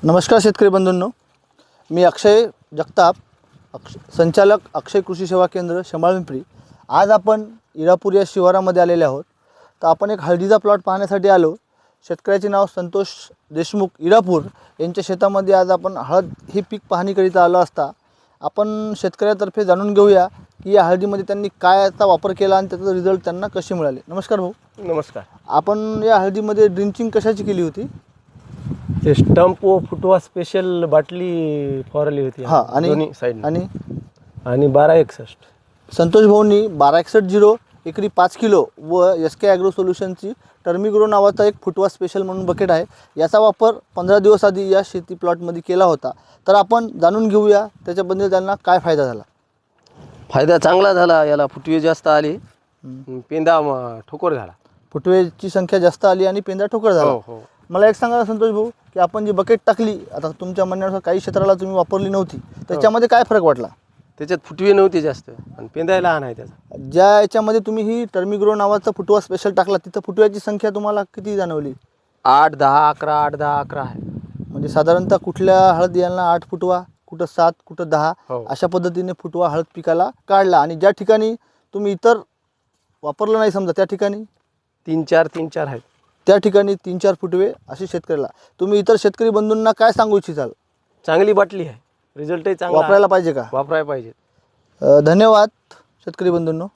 नमस्कार शेतकरी बंधूंनो, मी अक्षय जगताप, संचालक अक्षय कृषी सेवा केंद्र शंभाळपिंपरी। आज आपण इरापूर या शिवारामध्ये आलेले आहोत। तर आपण एक हळदीचा प्लॉट पाहण्यासाठी आलो। शेतकऱ्याचे नाव संतोष देशमुख इरापूर यांच्या शेतामध्ये आज आपण हळद ही पीक पाहणीकरिता आलो असता आपण शेतकऱ्यातर्फे जाणून घेऊया की या हळदीमध्ये त्यांनी कायचा वापर केला आणि त्याचे रिझल्ट त्यांना कसे मिळाले। नमस्कार भाऊ। नमस्कार। आपण या हळदीमध्ये ड्रिंचिंग कशाची केली होती? ते स्टंप व फुटवा स्पेशल बाटली फवारली होती। हां, दोन्ही साइड आणि 1261 संतोष भाऊंनी 1261 एकरी 5 किलो व SK ॲग्रो सोल्युशनची टर्मिग्रो नावाचा एक फुटवा स्पेशल म्हणून बकेट आहे, याचा वापर 15 दिवस आधी या शेती प्लॉटमध्ये केला होता। तर आपण जाणून घेऊया त्याच्याबद्दल त्यांना काय फायदा झाला। फायदा चांगला झाला। याला फुटवे जास्त आले, पेंदा ठोकर झाला। फुटवेची संख्या जास्त आली आणि पेंदा ठोकर झाला। हो। मला एक सांगा संतोष भाऊ की आपण जी बकेट टाकली, आता तुमच्या म्हणण्यानुसार काही क्षेत्राला तुम्ही वापरली नव्हती, त्याच्यामध्ये काय फरक वाटला? त्याच्यात फुटवे नव्हते जास्त आणि पेंदा लहान आहे त्याचा। ज्या याच्यामध्ये तुम्ही ही टर्मिग्रो नावाचा फुटवा स्पेशल टाकला तिथं फुटव्याची संख्या तुम्हाला किती जाणवली? 8, 10, 11, 8, 10, 11 आहे। म्हणजे साधारणतः कुठल्या हळद यांना 8 फुटवा, कुठं 7, कुठं 10 अशा पद्धतीने फुटवा हळद पिकाला काढला। आणि ज्या ठिकाणी तुम्ही इतर वापरलं नाही समजा त्या ठिकाणी 3-4 आहेत। त्या ठिकाणी 3-4 फुटवे असे शेतकऱ्याला तुम्ही इतर शेतकरी बंधूंना काय सांगू इच्छिताल? चांगली बाटली आहे, रिझल्टही चांगला वापरायला पाहिजे का? वापरायला पाहिजे। धन्यवाद शेतकरी बंधूंनो।